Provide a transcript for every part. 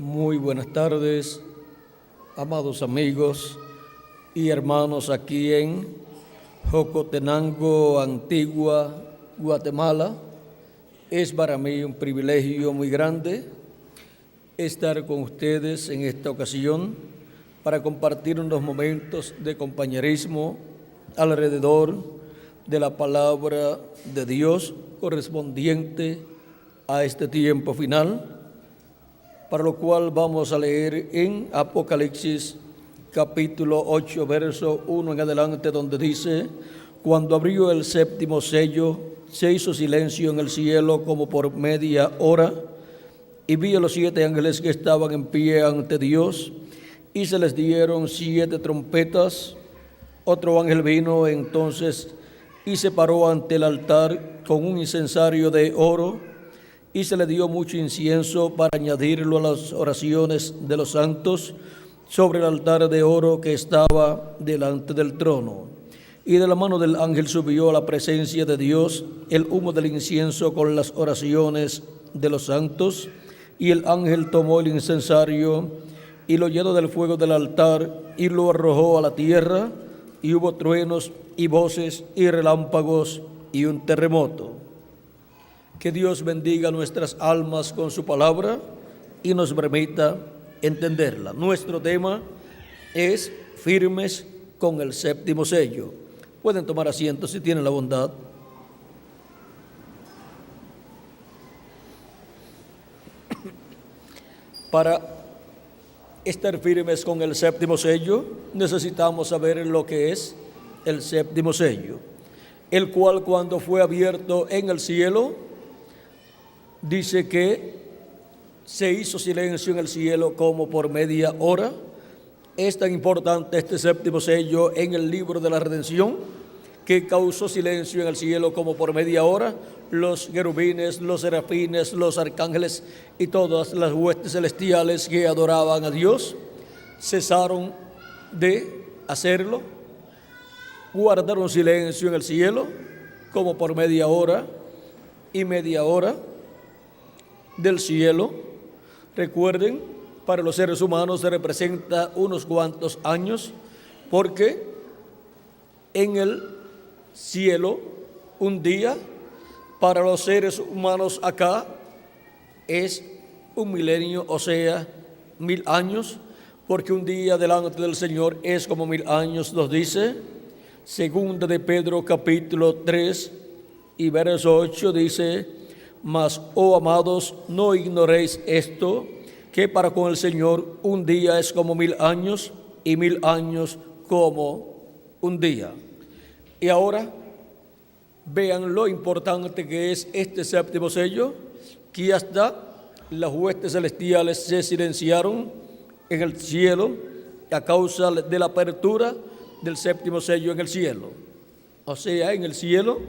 Muy buenas tardes, amados amigos y hermanos aquí en Jocotenango, Antigua, Guatemala. Es para mí un privilegio muy grande estar con ustedes en esta ocasión para compartir unos momentos de compañerismo alrededor de la palabra de Dios correspondiente a este tiempo final, para lo cual vamos a leer en Apocalipsis capítulo 8, verso 1 en adelante, donde dice: cuando abrió el séptimo sello, se hizo silencio en el cielo como por media hora, y vi a los 7 ángeles que estaban en pie ante Dios, y se les dieron 7 trompetas. Otro ángel vino entonces y se paró ante el altar con un incensario de oro, y se le dio mucho incienso para añadirlo a las oraciones de los santos sobre el altar de oro que estaba delante del trono. Y de la mano del ángel subió a la presencia de Dios el humo del incienso con las oraciones de los santos, y el ángel tomó el incensario y lo llenó del fuego del altar y lo arrojó a la tierra, y hubo truenos y voces y relámpagos y un terremoto. Que Dios bendiga nuestras almas con su palabra y nos permita entenderla. Nuestro tema es firmes con el séptimo sello. Pueden tomar asiento si tienen la bondad. Para estar firmes con el séptimo sello, necesitamos saber lo que es el séptimo sello, el cual, cuando fue abierto en el cielo, dice que se hizo silencio en el cielo como por media hora. Es tan importante este séptimo sello en el libro de la redención, que causó silencio en el cielo como por media hora. Los querubines, los serafines, los arcángeles y todas las huestes celestiales que adoraban a Dios cesaron de hacerlo, guardaron silencio en el cielo como por media hora, y media hora del cielo, recuerden, para los seres humanos se representa unos cuantos años, porque en el cielo un día para los seres humanos acá es un milenio, o sea, 1000 años, porque un día delante del Señor es como 1000 años, nos dice segunda de Pedro capítulo 3 y verso 8, dice: mas, oh amados, no ignoréis esto, que para con el Señor un día es como 1000 años, y 1000 años como un día. Y ahora vean lo importante que es este séptimo sello, que hasta las huestes celestiales se silenciaron en el cielo a causa de la apertura del séptimo sello en el cielo. O sea, en el cielo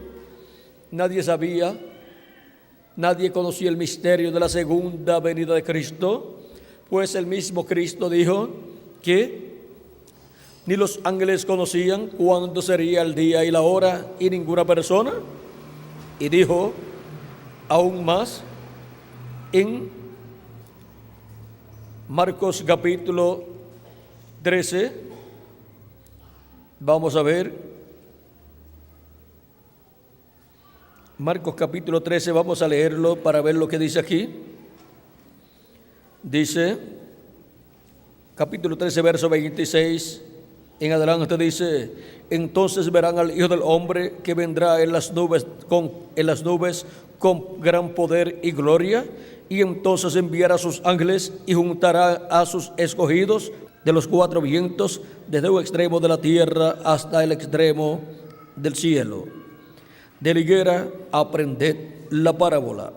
nadie sabía, nadie conocía el misterio de la segunda venida de Cristo, pues el mismo Cristo dijo que ni los ángeles conocían cuándo sería el día y la hora, y ninguna persona. Y dijo aún más en Marcos capítulo 13, vamos a ver, Marcos capítulo 13, vamos a leerlo para ver lo que dice aquí. Dice, capítulo 13, verso 26 en adelante, dice: entonces verán al Hijo del Hombre que vendrá en las nubes con gran poder y gloria, y entonces enviará a sus ángeles y juntará a sus escogidos de los 4 vientos, desde un extremo de la tierra hasta el extremo del cielo. De la higuera aprended la parábola.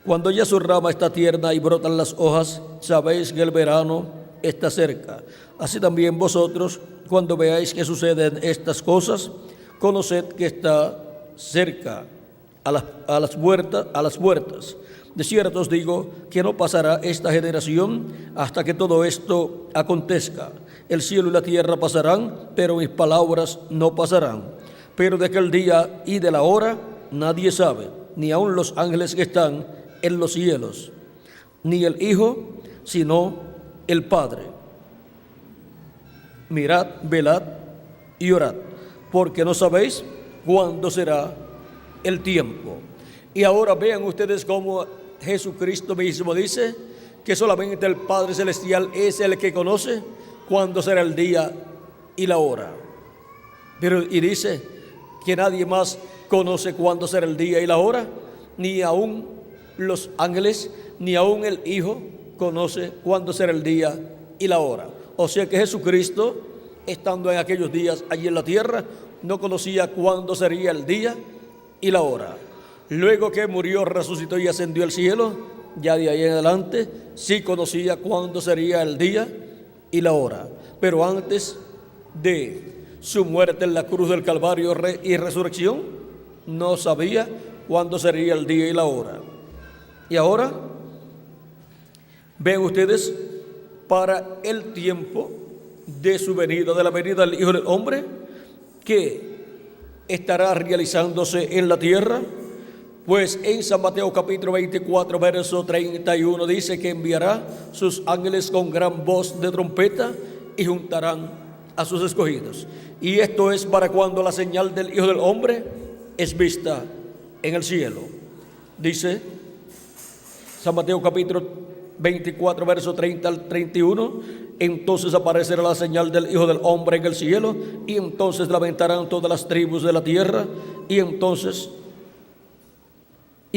Cuando ya su rama está tierna y brotan las hojas, sabéis que el verano está cerca. Así también vosotros, cuando veáis que suceden estas cosas, conoced que está cerca, a las puertas. De cierto os digo que no pasará esta generación hasta que todo esto acontezca. El cielo y la tierra pasarán, pero mis palabras no pasarán. Pero de aquel día y de la hora nadie sabe, ni aun los ángeles que están en los cielos, ni el Hijo, sino el Padre. Mirad, velad y orad, porque no sabéis cuándo será el tiempo. Y ahora vean ustedes cómo Jesucristo mismo dice que solamente el Padre Celestial es el que conoce cuándo será el día y la hora. Pero y dice que nadie más conoce cuándo será el día y la hora, ni aún los ángeles, ni aún el Hijo conoce cuándo será el día y la hora. O sea que Jesucristo, estando en aquellos días allí en la tierra, no conocía cuándo sería el día y la hora. Luego que murió, resucitó y ascendió al cielo, ya de ahí en adelante sí conocía cuándo sería el día y la hora. Pero antes de su muerte en la cruz del Calvario y resurrección, no sabía cuándo sería el día y la hora. Y ahora ven ustedes, para el tiempo de su venida, de la venida del Hijo del Hombre, que estará realizándose en la tierra, pues en San Mateo capítulo 24, verso 31 dice que enviará sus ángeles con gran voz de trompeta y juntarán a sus escogidos. Y esto es para cuando la señal del Hijo del Hombre es vista en el cielo. Dice San Mateo capítulo 24, verso 30 al 31, entonces aparecerá la señal del Hijo del Hombre en el cielo, y entonces lamentarán todas las tribus de la tierra, y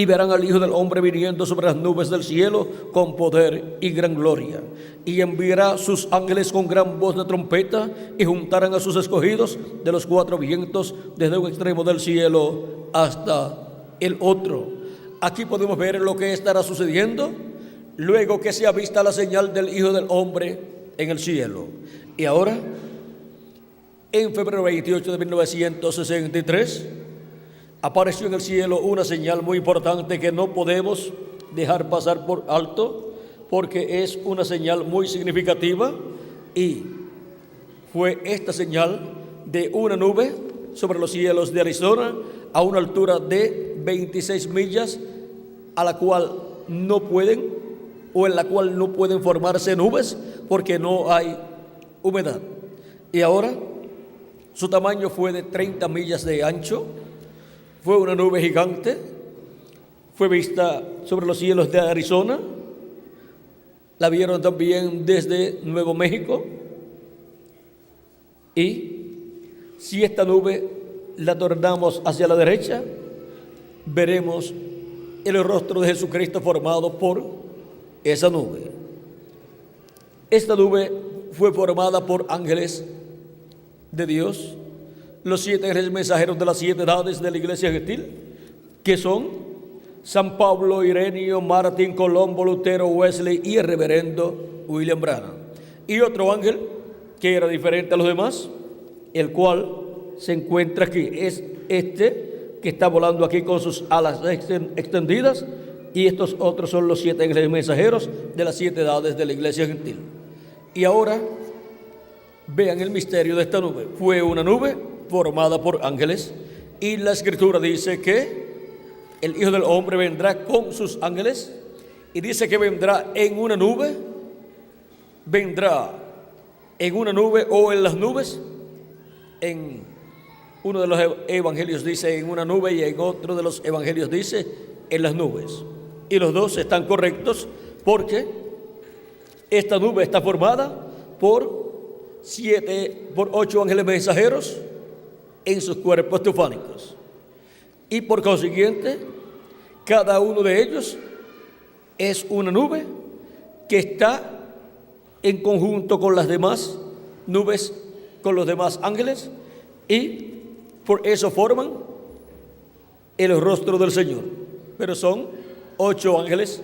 verán al Hijo del Hombre viniendo sobre las nubes del cielo con poder y gran gloria. Y enviará sus ángeles con gran voz de trompeta, y juntarán a sus escogidos de los cuatro vientos, desde un extremo del cielo hasta el otro. Aquí podemos ver lo que estará sucediendo luego que sea vista la señal del Hijo del Hombre en el cielo. Y ahora, en febrero 28 de 1963, apareció en el cielo una señal muy importante que no podemos dejar pasar por alto, porque es una señal muy significativa, y fue esta señal de una nube sobre los cielos de Arizona a una altura de 26 millas, a la cual no pueden, o en la cual no pueden formarse nubes porque no hay humedad. Y ahora su tamaño fue de 30 millas de ancho. Fue una nube gigante, fue vista sobre los cielos de Arizona, la vieron también desde Nuevo México. Y si esta nube la tornamos hacia la derecha, veremos el rostro de Jesucristo formado por esa nube. Esta nube fue formada por ángeles de Dios, los 7 ángeles mensajeros de las 7 edades de la Iglesia Gentil, que son San Pablo, Ireneo, Martín, Colombo, Lutero, Wesley y el reverendo William Branham. Y otro ángel que era diferente a los demás, el cual se encuentra aquí, es este que está volando aquí con sus alas extendidas, y estos otros son los 7 ángeles mensajeros de las 7 edades de la Iglesia Gentil. Y ahora vean el misterio de esta nube. Fue una nube formada por ángeles, y la Escritura dice que el Hijo del Hombre vendrá con sus ángeles, y dice que vendrá en una nube o en las nubes. En uno de los evangelios dice en una nube, y en otro de los evangelios dice en las nubes. Y los dos están correctos, porque esta nube está formada por 8 ángeles mensajeros en sus cuerpos teofánicos, y por consiguiente cada uno de ellos es una nube que está en conjunto con las demás nubes, con los demás ángeles, y por eso forman el rostro del Señor. Pero son 8 ángeles,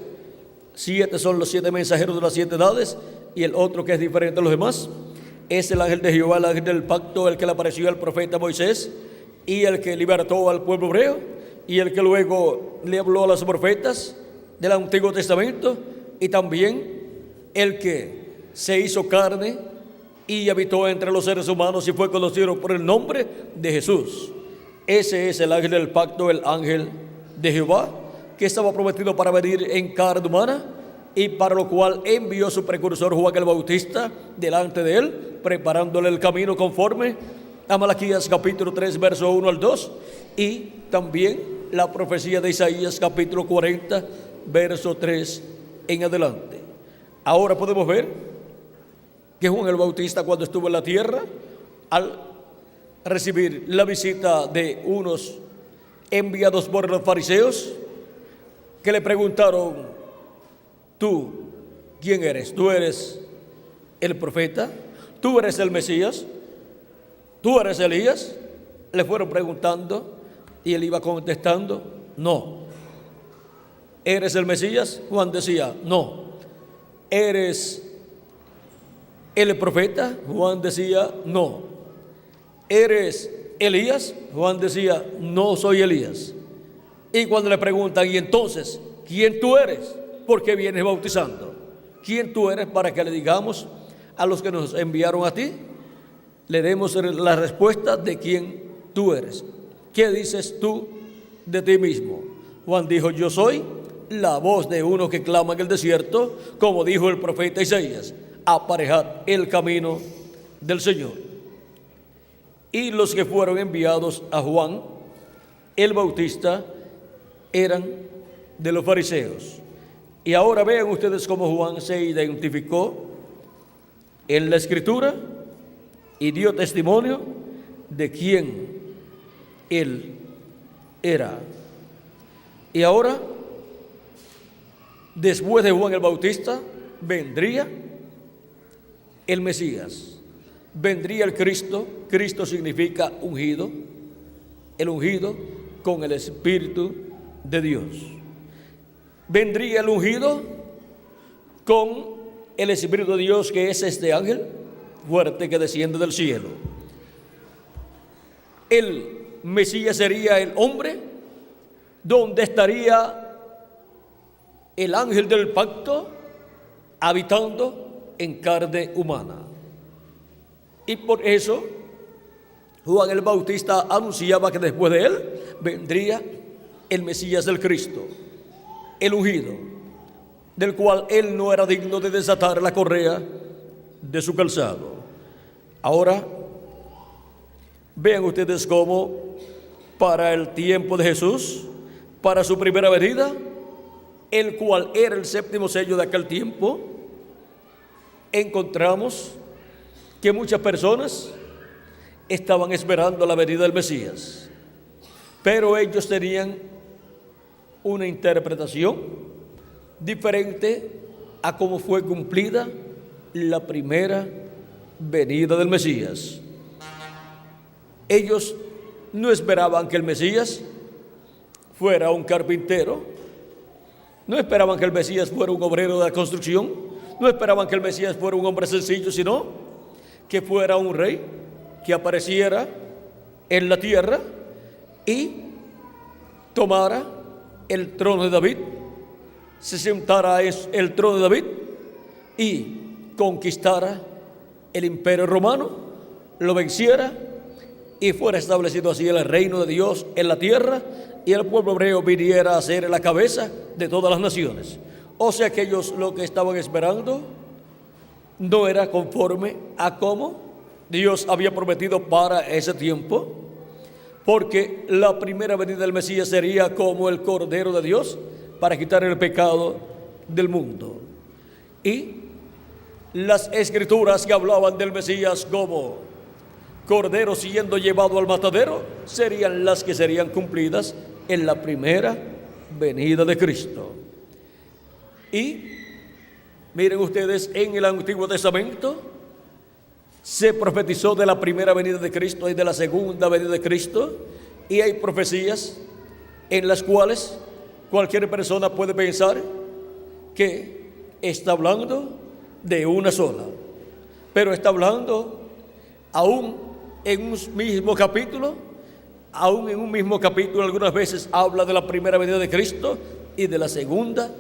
7 son los 7 mensajeros de las 7 edades, y el otro, que es diferente a los demás, es el ángel de Jehová, el ángel del pacto, el que le apareció al profeta Moisés, y el que libertó al pueblo hebreo, y el que luego le habló a los profetas del Antiguo Testamento, y también el que se hizo carne y habitó entre los seres humanos y fue conocido por el nombre de Jesús. Ese es el ángel del pacto, el ángel de Jehová, que estaba prometido para venir en carne humana y para lo cual envió su precursor Juan el Bautista delante de él, preparándole el camino conforme a Malaquías capítulo 3, verso 1 al 2, y también la profecía de Isaías capítulo 40, verso 3 en adelante. Ahora podemos ver que Juan el Bautista, cuando estuvo en la tierra, al recibir la visita de unos enviados por los fariseos, que le preguntaron: ¿tú quién eres? ¿Tú eres el profeta? ¿Tú eres el Mesías? ¿Tú eres Elías? Le fueron preguntando y él iba contestando: no. ¿Eres el Mesías? Juan decía: no. ¿Eres el profeta? Juan decía: no. ¿Eres Elías? Juan decía: no soy Elías. Y cuando le preguntan: ¿y entonces quién tú eres? ¿Por qué vienes bautizando? ¿Quién tú eres para que le digamos a los que nos enviaron a ti? Le demos la respuesta de quién tú eres. ¿Qué dices tú de ti mismo? Juan dijo: yo soy la voz de uno que clama en el desierto, como dijo el profeta Isaías: aparejad el camino del Señor. Y los que fueron enviados a Juan el Bautista eran de los fariseos. Y ahora vean ustedes cómo Juan se identificó en la Escritura y dio testimonio de quién él era. Y ahora, después de Juan el Bautista, vendría el Mesías, vendría el Cristo. Cristo significa ungido, el ungido con el Espíritu de Dios. Vendría el ungido con el Espíritu de Dios, que es este ángel fuerte que desciende del cielo. El Mesías sería el hombre donde estaría el ángel del pacto habitando en carne humana. Y por eso Juan el Bautista anunciaba que después de él vendría el Mesías del Cristo, el ungido, del cual él no era digno de desatar la correa de su calzado. Ahora, vean ustedes cómo para el tiempo de Jesús, para su primera venida, el cual era el séptimo sello de aquel tiempo, encontramos que muchas personas estaban esperando la venida del Mesías, pero ellos tenían una interpretación diferente a cómo fue cumplida la primera venida del Mesías. Ellos no esperaban que el Mesías fuera un carpintero, no esperaban que el Mesías fuera un obrero de la construcción, no esperaban que el Mesías fuera un hombre sencillo, sino que fuera un rey que apareciera en la tierra y tomara el trono de David, se sentara en el trono de David y conquistara el imperio romano, lo venciera y fuera establecido así el reino de Dios en la tierra, y el pueblo hebreo viniera a ser la cabeza de todas las naciones. O sea que ellos lo que estaban esperando no era conforme a cómo Dios había prometido para ese tiempo, porque la primera venida del Mesías sería como el Cordero de Dios para quitar el pecado del mundo. Y las escrituras que hablaban del Mesías como Cordero siendo llevado al matadero serían las que serían cumplidas en la primera venida de Cristo. Y miren ustedes, en el Antiguo Testamento se profetizó de la primera venida de Cristo y de la segunda venida de Cristo, y hay profecías en las cuales cualquier persona puede pensar que está hablando de una sola, pero está hablando aún en un mismo capítulo, algunas veces habla de la primera venida de Cristo y de la segunda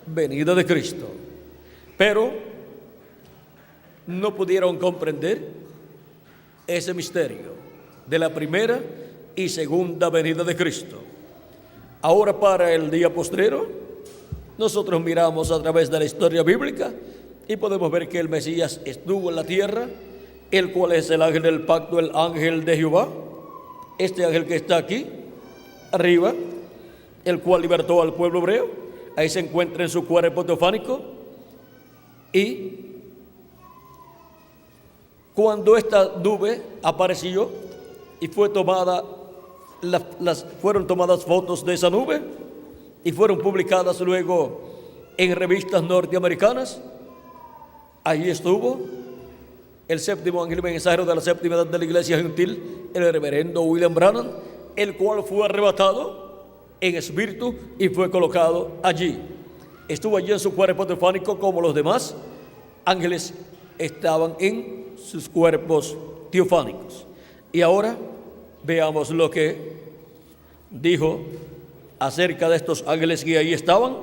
venida de Cristo, pero no pudieron comprender ese misterio de la primera y segunda venida de Cristo. Ahora, para el día postrero, Nosotros miramos a través de la historia bíblica y podemos ver que el Mesías estuvo en la tierra, el cual es el ángel del pacto, el ángel de Jehová. Este ángel que está aquí, arriba, el cual libertó al pueblo hebreo, ahí se encuentra en su cuerpo teofánico. Y cuando esta nube apareció y fue tomada, fueron tomadas fotos de esa nube y fueron publicadas luego en revistas norteamericanas, allí estuvo el séptimo ángel mensajero de la séptima edad de la iglesia gentil, el reverendo William Branham, el cual fue arrebatado en espíritu y fue colocado allí. Estuvo allí en su cuerpo teofánico como los demás ángeles estaban en sus cuerpos teofánicos. Y ahora veamos lo que dijo acerca de estos ángeles que ahí estaban.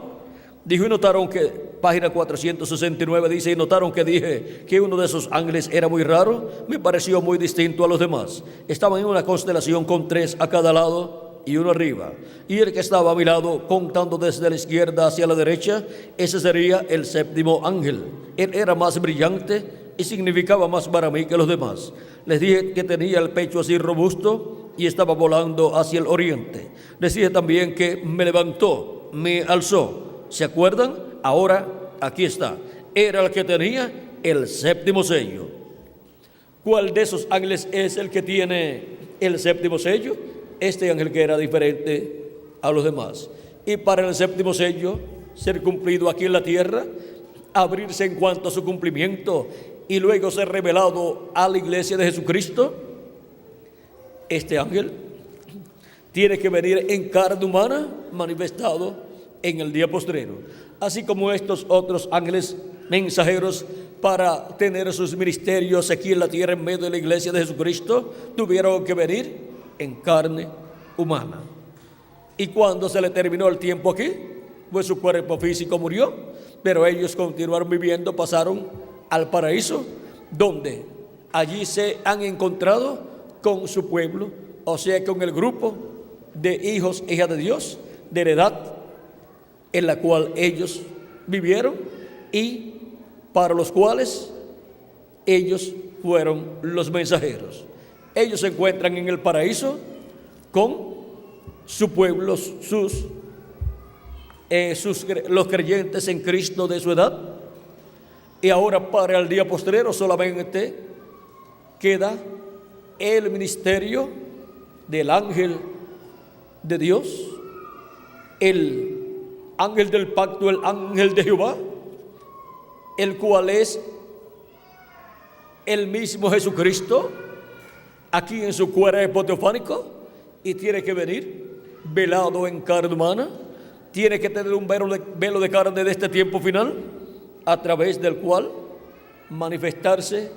Dijo, y notaron que, página 469 dice, y notaron que dije que uno de esos ángeles era muy raro, me pareció muy distinto a los demás. Estaban en una constelación con 3 a cada lado y uno arriba. Y el que estaba a mi lado, contando desde la izquierda hacia la derecha, ese sería el séptimo ángel. Él era más brillante y significaba más para mí que los demás. Les dije que tenía el pecho así robusto y estaba volando hacia el oriente. Les dije también que me levantó, me alzó. ¿Se acuerdan? Ahora aquí está. Era el que tenía el séptimo sello. ¿Cuál de esos ángeles es el que tiene el séptimo sello? Este ángel que era diferente a los demás. Y para el séptimo sello ser cumplido aquí en la tierra, abrirse en cuanto a su cumplimiento y luego ser revelado a la iglesia de Jesucristo, este ángel tiene que venir en carne humana, manifestado en el día postrero, así como estos otros ángeles mensajeros para tener sus ministerios aquí en la tierra en medio de la iglesia de Jesucristo, tuvieron que venir en carne humana. Y cuando se le terminó el tiempo aquí, pues su cuerpo físico murió, pero ellos continuaron viviendo, pasaron al paraíso, donde allí se han encontrado con su pueblo, o sea, con el grupo de hijos e hijas de Dios, de la edad en la cual ellos vivieron y para los cuales ellos fueron los mensajeros. Ellos se encuentran en el paraíso con su pueblo, los creyentes en Cristo de su edad. Y ahora para el día postrero solamente queda el ministerio del ángel de Dios, el ángel del pacto, el ángel de Jehová, el cual es el mismo Jesucristo aquí en su cuerpo teofánico, y tiene que venir velado en carne humana, tiene que tener un velo de carne de este tiempo final, a través del cual manifestarse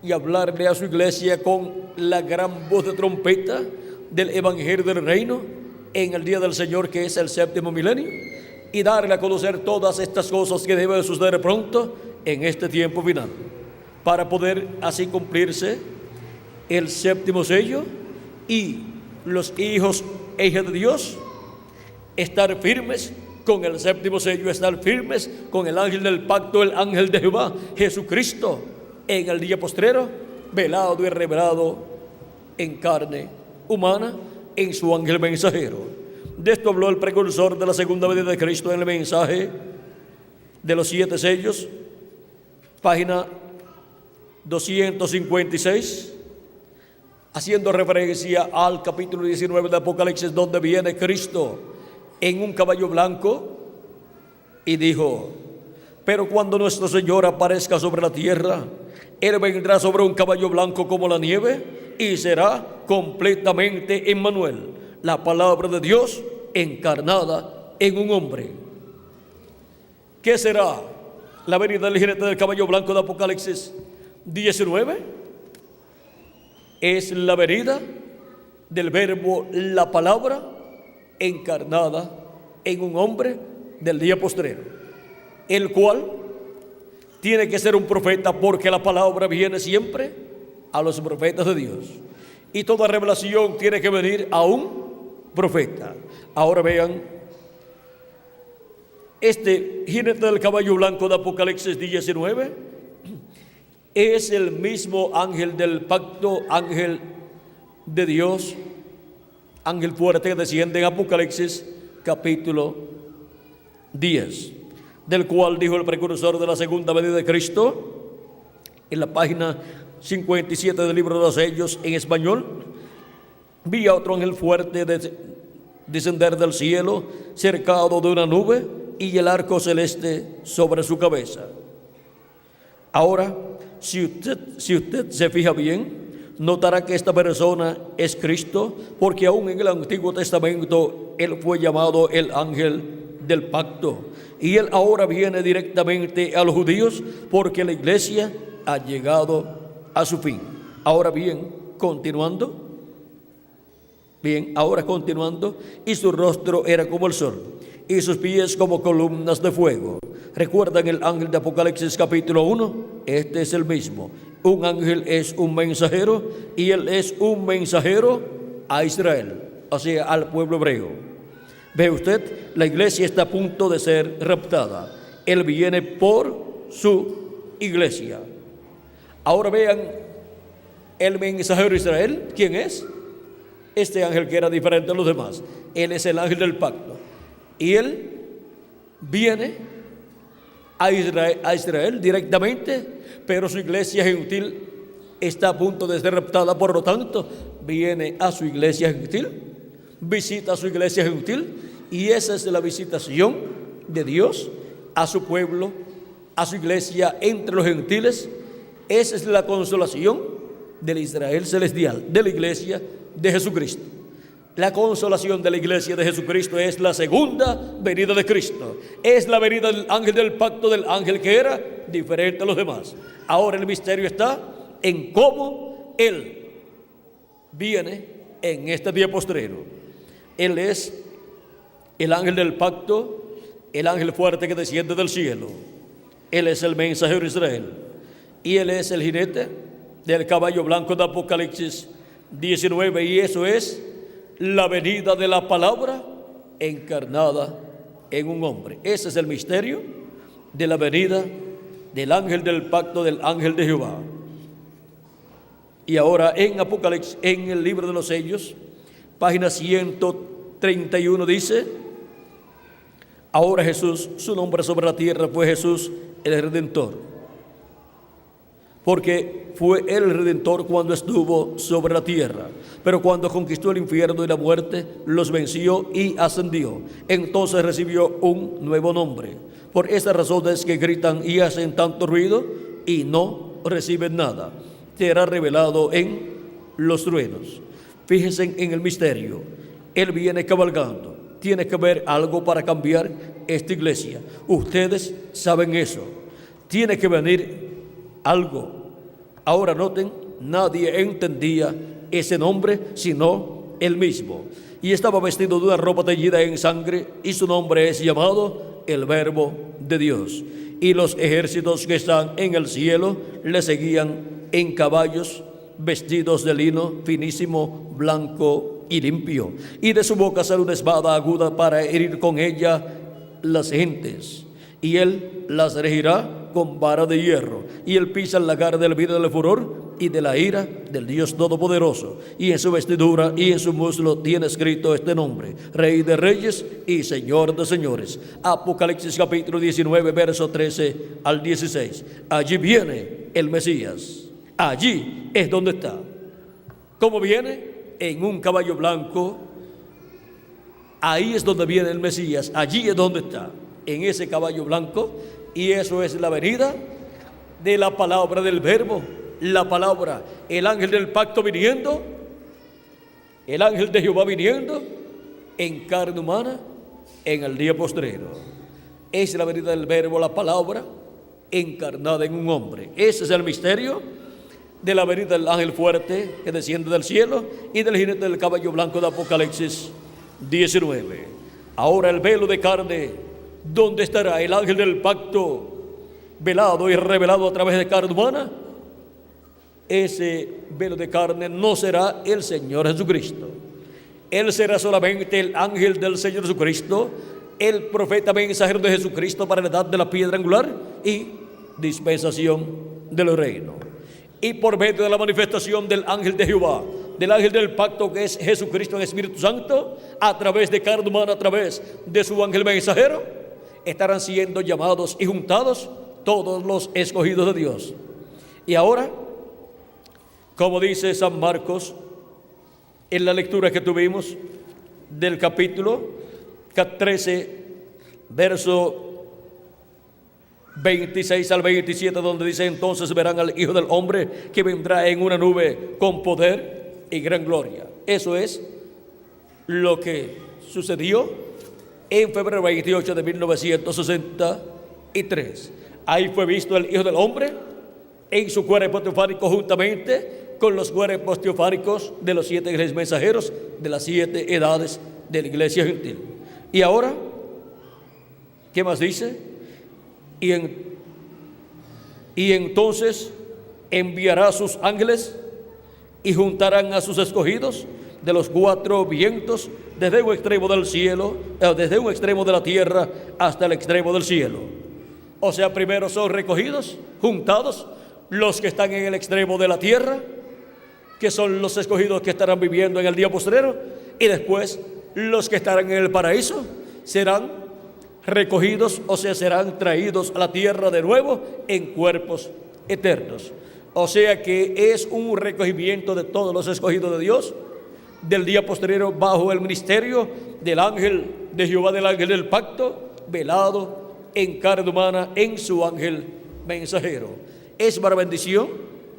y hablarle a su iglesia con la gran voz de trompeta del evangelio del reino en el día del Señor, que es el séptimo milenio, y darle a conocer todas estas cosas que deben suceder pronto en este tiempo final, para poder así cumplirse el séptimo sello y los hijos e hijas de Dios estar firmes con el séptimo sello, estar firmes con el ángel del pacto, el ángel de Jehová, Jesucristo, en el día postrero, velado y revelado en carne humana, en su ángel mensajero. De esto habló el precursor de la segunda venida de Cristo en el mensaje de los 7 sellos, página 256, haciendo referencia al capítulo 19 de Apocalipsis, donde viene Cristo en un caballo blanco, y dijo: pero cuando nuestro Señor aparezca sobre la tierra, Él vendrá sobre un caballo blanco como la nieve, y será completamente Emmanuel, la palabra de Dios encarnada en un hombre. ¿Qué será la venida del jinete del caballo blanco de Apocalipsis 19? Es la venida del verbo, la palabra encarnada en un hombre del día postrero, el cual tiene que ser un profeta, porque la palabra viene siempre a los profetas de Dios, y toda revelación tiene que venir a un profeta. Ahora vean Este jinete del caballo blanco de Apocalipsis 19 es el mismo ángel del pacto, ángel de Dios, ángel fuerte que desciende en Apocalipsis capítulo 10, del cual dijo el precursor de la segunda venida de Cristo en la página 57 del libro de los sellos en español: vi a otro ángel fuerte descender del cielo, cercado de una nube, y el arco celeste sobre su cabeza. Ahora, si usted se fija bien, notará que esta persona es Cristo, porque aún en el Antiguo Testamento Él fue llamado el ángel del pacto. Y Él ahora viene directamente a los judíos, porque la iglesia ha llegado a su fin. Ahora bien, continuando, y su rostro era como el sol, y sus pies como columnas de fuego. ¿Recuerdan el ángel de Apocalipsis capítulo 1? Este es el mismo. Un ángel es un mensajero, y él es un mensajero a Israel, o sea, al pueblo hebreo. Ve usted, la iglesia está a punto de ser raptada. Él viene por su iglesia. Ahora vean el mensajero de Israel. ¿Quién es? Este ángel que era diferente a los demás. Él es el ángel del pacto. Y él viene a Israel directamente, pero su iglesia gentil está a punto de ser raptada. Por lo tanto, viene a su iglesia gentil, visita a su iglesia gentil, y esa es la visitación de Dios a su pueblo, a su iglesia entre los gentiles. Esa es la consolación del Israel celestial, de la iglesia de Jesucristo. La consolación de la iglesia de Jesucristo es la segunda venida de Cristo. Es la venida del ángel del pacto, del ángel que era diferente a los demás. Ahora el misterio está en cómo Él viene en este día postrero. Él es el ángel del pacto, el ángel fuerte que desciende del cielo. Él es el mensajero de Israel. Y Él es el jinete del caballo blanco de Apocalipsis 19. Y eso es la venida de la palabra encarnada en un hombre. Ese es el misterio de la venida del ángel del pacto, del ángel de Jehová. Y ahora en Apocalipsis, en el libro de los sellos, página 131, dice: ahora Jesús, su nombre sobre la tierra fue Jesús el Redentor, porque fue el Redentor cuando estuvo sobre la tierra. Pero cuando conquistó el infierno y la muerte, los venció y ascendió. Entonces recibió un nuevo nombre. Por esta razón es que gritan y hacen tanto ruido y no reciben nada. Será revelado en los truenos. Fíjense en el misterio. Él viene cabalgando. Tiene que haber algo para cambiar esta iglesia. Ustedes saben eso. Tiene que venir algo. Ahora noten, nadie entendía ese nombre sino él mismo. Y estaba vestido de una ropa teñida en sangre, y su nombre es llamado el Verbo de Dios. Y los ejércitos que están en el cielo le seguían en caballos vestidos de lino finísimo, blanco y limpio. Y de su boca sale una espada aguda para herir con ella las gentes. Y él las regirá con vara de hierro, y él pisa el lagar del vino del furor y de la ira del Dios Todopoderoso. Y en su vestidura y en su muslo tiene escrito este nombre: Rey de Reyes y Señor de Señores. Apocalipsis capítulo 19, verso 13 al 16. Allí viene el Mesías. Allí es donde está. ¿Cómo viene? En un caballo blanco. Ahí es donde viene el Mesías. Allí es donde está, en ese caballo blanco. Y eso es la venida de la palabra del Verbo, la palabra, el ángel del pacto viniendo, el ángel de Jehová viniendo en carne humana en el día postrero. Es la venida del Verbo, la palabra encarnada en un hombre. Ese es el misterio de la venida del ángel fuerte que desciende del cielo y del jinete del caballo blanco de Apocalipsis 19. Ahora el velo de carne, ¿dónde estará el ángel del pacto velado y revelado a través de carne humana? Ese velo de carne no será el Señor Jesucristo. Él será solamente el ángel del Señor Jesucristo, el profeta mensajero de Jesucristo para la edad de la piedra angular y dispensación del reino. Y por medio de la manifestación del ángel de Jehová, del ángel del pacto que es Jesucristo en Espíritu Santo, a través de carne humana, a través de su ángel mensajero, estarán siendo llamados y juntados todos los escogidos de Dios. Y ahora, como dice San Marcos en la lectura que tuvimos del capítulo 13, verso 26 al 27, donde dice: entonces verán al Hijo del Hombre que vendrá en una nube con poder y gran gloria. Eso es lo que sucedió en febrero 28 de 1963. Ahí fue visto el Hijo del Hombre en su cuerpo teofánico juntamente con los cuerpos teofánicos de los 7 ángeles mensajeros de las 7 edades de la iglesia gentil. Y ahora, ¿qué más dice? Y entonces enviará a sus ángeles y juntarán a sus escogidos de los 4 vientos, desde un extremo del cielo, desde un extremo de la tierra hasta el extremo del cielo. O sea, primero son recogidos, juntados, los que están en el extremo de la tierra, que son los escogidos que estarán viviendo en el día postrero, y después los que estarán en el paraíso serán recogidos, o sea, serán traídos a la tierra de nuevo en cuerpos eternos. O sea que es un recogimiento de todos los escogidos de Dios del día postrero bajo el ministerio del ángel de Jehová, del ángel del pacto, velado en carne humana en su ángel mensajero. Es para bendición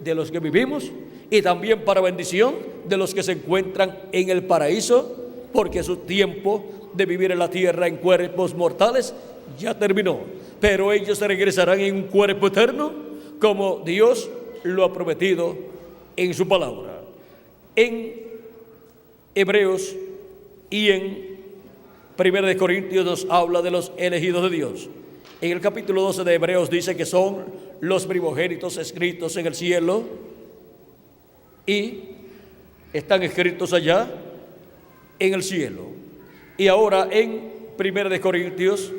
de los que vivimos y también para bendición de los que se encuentran en el paraíso, porque su tiempo de vivir en la tierra en cuerpos mortales ya terminó, pero ellos regresarán en un cuerpo eterno como Dios lo ha prometido en su palabra. En Hebreos y en 1 Corintios nos habla de los elegidos de Dios. En el capítulo 12 de Hebreos dice que son los primogénitos escritos en el cielo y están escritos allá en el cielo. Y ahora en 1 Corintios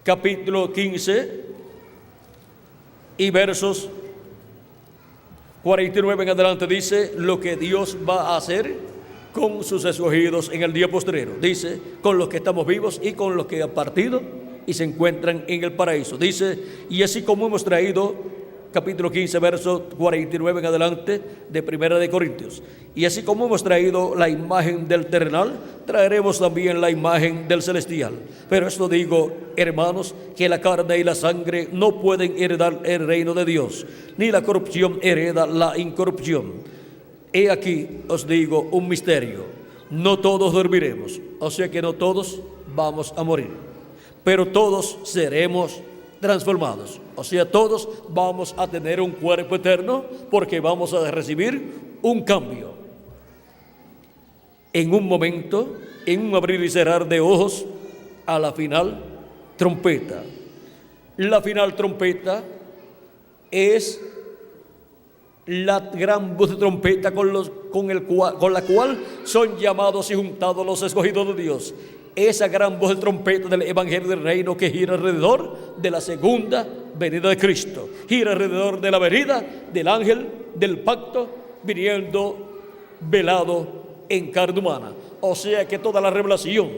capítulo 15 y versos 49 en adelante dice lo que Dios va a hacer con sus escogidos en el día postrero. Dice, con los que estamos vivos y con los que han partido y se encuentran en el paraíso. Dice, y así como hemos traído, capítulo 15, verso 49 en adelante de 1 Corintios. Y así como hemos traído la imagen del terrenal, traeremos también la imagen del celestial. Pero esto digo, hermanos, que la carne y la sangre no pueden heredar el reino de Dios, ni la corrupción hereda la incorrupción. He aquí, os digo, un misterio. No todos dormiremos, o sea que no todos vamos a morir, pero todos seremos transformados. O sea, todos vamos a tener un cuerpo eterno porque vamos a recibir un cambio. En un momento, en un abrir y cerrar de ojos, a la final trompeta. La final trompeta es la gran voz de trompeta con la cual son llamados y juntados los escogidos de Dios. Esa gran voz de trompeta del evangelio del reino que gira alrededor de la segunda venida de Cristo, gira alrededor de la venida del ángel del pacto viniendo velado en carne humana. O sea que toda la revelación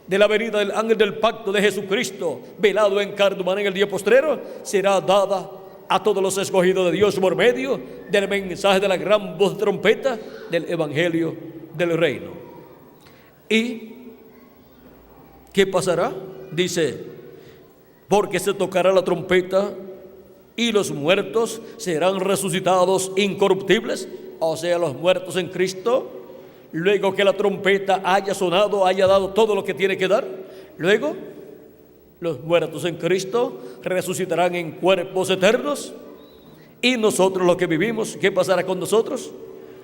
de la venida del ángel del pacto de Jesucristo velado en carne humana en el día postrero será dada a todos los escogidos de Dios por medio del mensaje de la gran voz de trompeta del evangelio del reino. ¿Y qué pasará? Dice, porque se tocará la trompeta y los muertos serán resucitados incorruptibles, o sea, los muertos en Cristo, luego que la trompeta haya sonado, haya dado todo lo que tiene que dar, luego los muertos en Cristo resucitarán en cuerpos eternos. Y nosotros los que vivimos, ¿qué pasará con nosotros?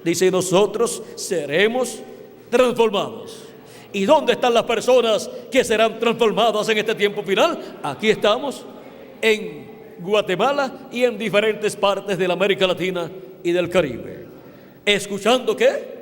Dice, nosotros seremos transformados. ¿Y dónde están las personas que serán transformadas en este tiempo final? Aquí estamos, en Guatemala y en diferentes partes de la América Latina y del Caribe. ¿Escuchando qué?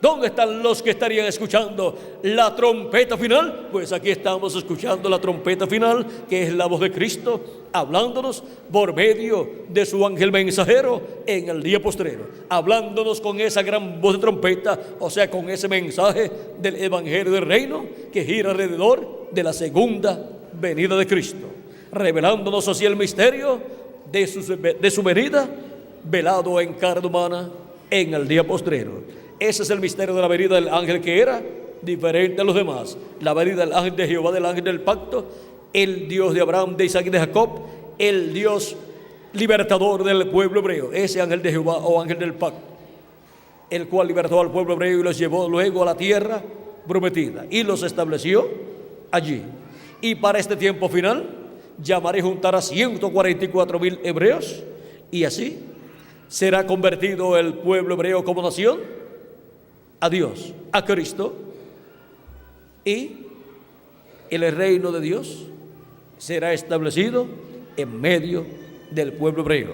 ¿Dónde están los que estarían escuchando la trompeta final? Pues aquí estamos escuchando la trompeta final, que es la voz de Cristo hablándonos por medio de su ángel mensajero en el día postrero, hablándonos con esa gran voz de trompeta, o sea, con ese mensaje del evangelio del reino que gira alrededor de la segunda venida de Cristo, revelándonos así el misterio de su venida, velado en carne humana en el día postrero. Ese es el misterio de la venida del ángel que era diferente a los demás. La venida del ángel de Jehová, del ángel del pacto, el Dios de Abraham, de Isaac y de Jacob, el Dios libertador del pueblo hebreo. Ese ángel de Jehová o ángel del pacto, el cual libertó al pueblo hebreo y los llevó luego a la tierra prometida y los estableció allí. Y para este tiempo final llamaré juntar a 144,000 hebreos, y así será convertido el pueblo hebreo como nación a Dios, a Cristo, y el reino de Dios será establecido en medio del pueblo hebreo.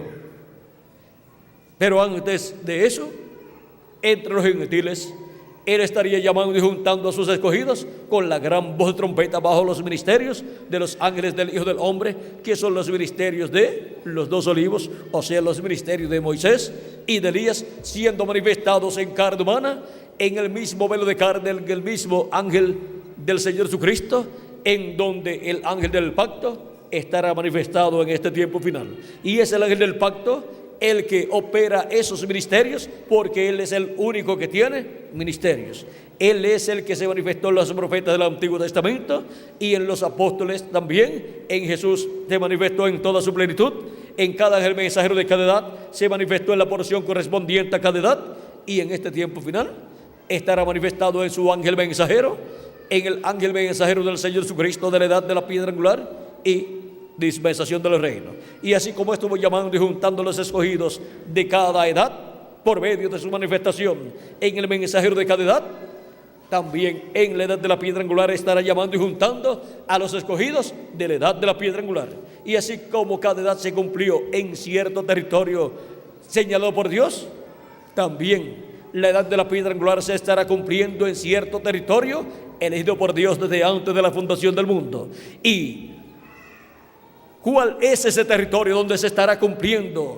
Pero antes de eso, entre los gentiles, Él estaría llamando y juntando a sus escogidos con la gran voz de trompeta bajo los ministerios de los ángeles del Hijo del Hombre, que son los ministerios de los 2 olivos, o sea, los ministerios de Moisés y de Elías, siendo manifestados en carne humana, en el mismo velo de carne, en el mismo ángel del Señor Jesucristo, en donde el ángel del pacto estará manifestado en este tiempo final. Y es el ángel del pacto el que opera esos ministerios, porque Él es el único que tiene ministerios. Él es el que se manifestó en los profetas del Antiguo Testamento y en los apóstoles también. En Jesús se manifestó en toda su plenitud. En cada ángel mensajero de cada edad se manifestó en la porción correspondiente a cada edad. Y en este tiempo final estará manifestado en su ángel mensajero, en el ángel mensajero del Señor Jesucristo, de la edad de la piedra angular y dispensación del reino. Y así como estuvo llamando y juntando los escogidos de cada edad por medio de su manifestación en el mensajero de cada edad, también en la edad de la piedra angular estará llamando y juntando a los escogidos de la edad de la piedra angular. Y así como cada edad se cumplió en cierto territorio señalado por Dios, también la edad de la piedra angular se estará cumpliendo en cierto territorio elegido por Dios desde antes de la fundación del mundo. ¿Y cuál es ese territorio donde se estará cumpliendo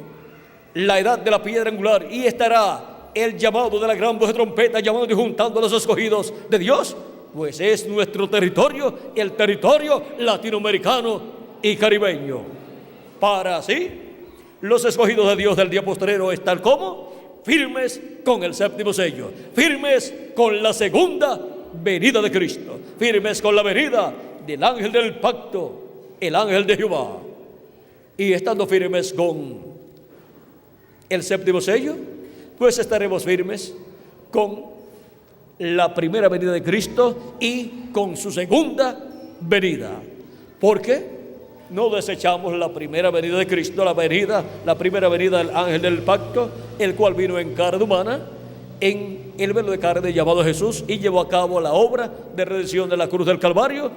la edad de la piedra angular y estará el llamado de la gran voz de trompeta llamando y juntando a los escogidos de Dios? Pues es nuestro territorio, el territorio latinoamericano y caribeño. Para así los escogidos de Dios del día postrero están como firmes con el séptimo sello, firmes con la segunda venida de Cristo, firmes con la venida del ángel del pacto, el ángel de Jehová. Y estando firmes con el séptimo sello, pues estaremos firmes con la primera venida de Cristo y con su segunda venida. ¿Por qué? No desechamos la primera venida de Cristo, la primera venida del ángel del pacto, el cual vino en carne humana, en el velo de carne llamado Jesús, y llevó a cabo la obra de redención de la cruz del Calvario,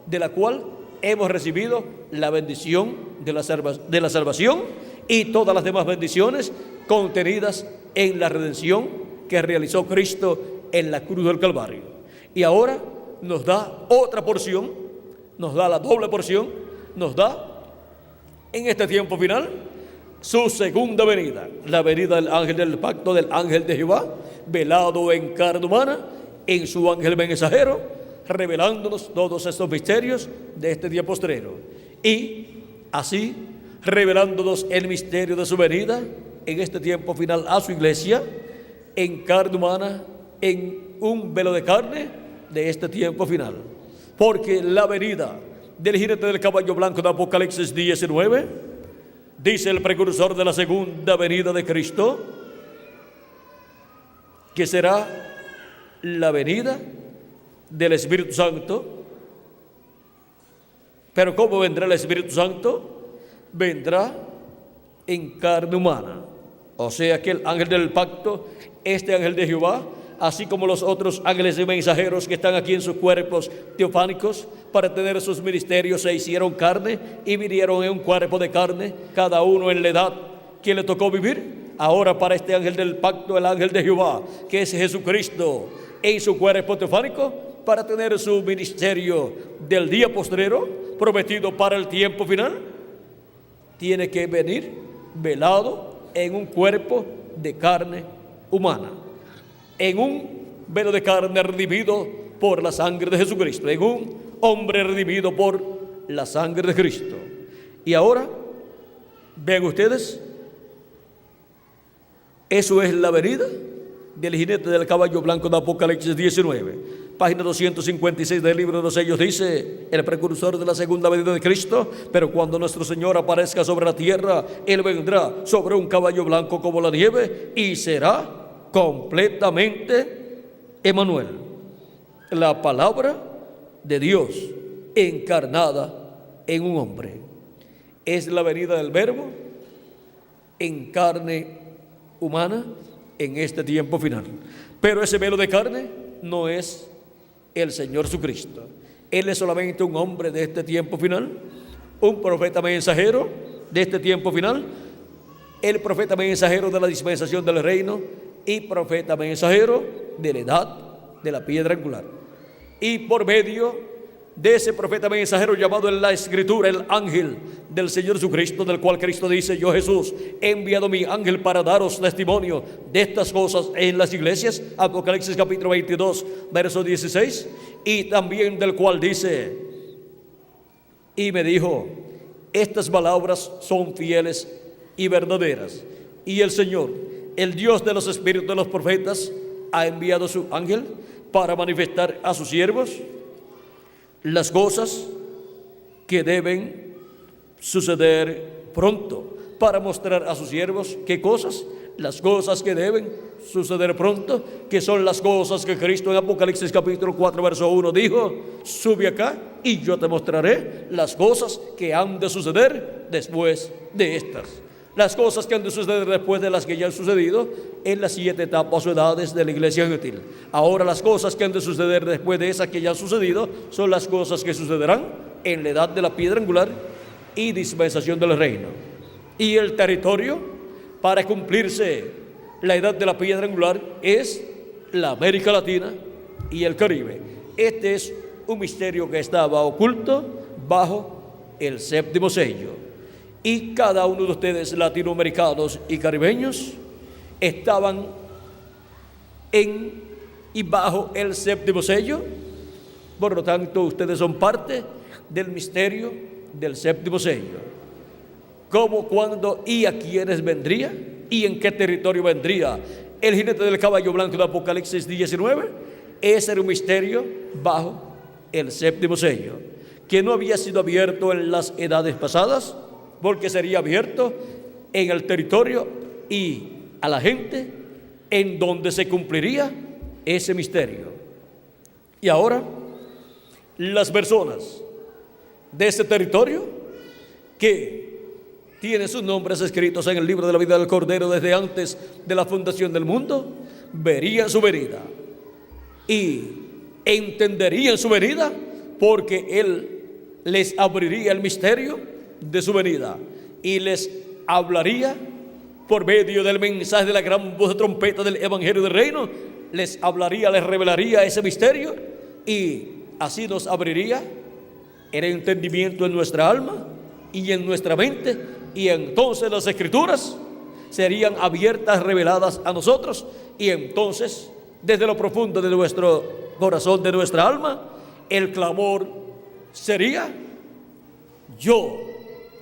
de la cual hemos recibido la bendición de la salvación y todas las demás bendiciones contenidas en la redención que realizó Cristo en la cruz del Calvario. Y ahora nos da otra porción, nos da la doble porción, nos da en este tiempo final su segunda venida, la venida del ángel del pacto, del ángel de Jehová, velado en carne humana, en su ángel mensajero, revelándonos todos estos misterios de este día postrero, y así revelándonos el misterio de su venida en este tiempo final a su iglesia, en carne humana, en un velo de carne de este tiempo final. Porque la venida del jinete del caballo blanco de Apocalipsis 19, dice el precursor de la segunda venida de Cristo, que será la venida del Espíritu Santo. Pero ¿cómo vendrá el Espíritu Santo? Vendrá en carne humana. O sea que el ángel del pacto, este ángel de Jehová, así como los otros ángeles y mensajeros que están aquí en sus cuerpos teofánicos para tener sus ministerios, se hicieron carne y vinieron en un cuerpo de carne, cada uno en la edad que le tocó vivir, ahora para este ángel del pacto, el ángel de Jehová, que es Jesucristo, en su cuerpo teofánico, para tener su ministerio del día postrero, prometido para el tiempo final, tiene que venir velado en un cuerpo de carne humana, en un velo de carne redimido por la sangre de Jesucristo, en un hombre redimido por la sangre de Cristo. Y ahora, vean ustedes, eso es la venida del jinete del caballo blanco de Apocalipsis 19. Página 256 del libro de los sellos dice: el precursor de la segunda venida de Cristo. Pero cuando nuestro Señor aparezca sobre la tierra, Él vendrá sobre un caballo blanco como la nieve y será completamente Emmanuel, la palabra de Dios encarnada en un hombre. Es la venida del Verbo en carne humana en este tiempo final. Pero ese velo de carne no es el Señor Jesucristo. Él es solamente un hombre de este tiempo final, un profeta mensajero de este tiempo final, el profeta mensajero de la dispensación del reino y profeta mensajero de la edad de la piedra angular. Y por medio de ese profeta mensajero llamado en la Escritura el ángel del Señor Jesucristo, del cual Cristo dice: yo, Jesús, he enviado mi ángel para daros testimonio de estas cosas en las iglesias, Apocalipsis capítulo 22 verso 16, y también del cual dice: y me dijo, estas palabras son fieles y verdaderas, y el Señor, el Dios de los espíritus de los profetas, ha enviado su ángel para manifestar a sus siervos las cosas que deben suceder pronto, para mostrar a sus siervos qué cosas, las cosas que deben suceder pronto, que son las cosas que Cristo en Apocalipsis capítulo 4 verso 1 dijo: sube acá y yo te mostraré las cosas que han de suceder después de estas. Las cosas que han de suceder después de las que ya han sucedido en las 7 etapas o edades de la iglesia gentil. Ahora las cosas que han de suceder después de esas que ya han sucedido son las cosas que sucederán en la edad de la piedra angular y dispensación del reino. Y el territorio para cumplirse la edad de la piedra angular es la América Latina y el Caribe. Este es un misterio que estaba oculto bajo el séptimo sello. Y cada uno de ustedes, latinoamericanos y caribeños, estaban en y bajo el séptimo sello. Por lo tanto, ustedes son parte del misterio del séptimo sello. ¿Cómo, cuándo y a quiénes vendría? ¿Y en qué territorio vendría el jinete del caballo blanco de Apocalipsis 19? Ese era un misterio bajo el séptimo sello, que no había sido abierto en las edades pasadas, porque sería abierto en el territorio y a la gente en donde se cumpliría ese misterio. Y ahora, las personas de ese territorio que tienen sus nombres escritos en el libro de la vida del Cordero desde antes de la fundación del mundo, verían su venida y entenderían su venida, porque Él les abriría el misterio de su venida y les hablaría por medio del mensaje de la gran voz de trompeta del evangelio del reino. Les hablaría, les revelaría ese misterio, y así nos abriría el entendimiento en nuestra alma y en nuestra mente, y entonces las escrituras serían abiertas, reveladas a nosotros, y entonces desde lo profundo de nuestro corazón, de nuestra alma, el clamor sería: yo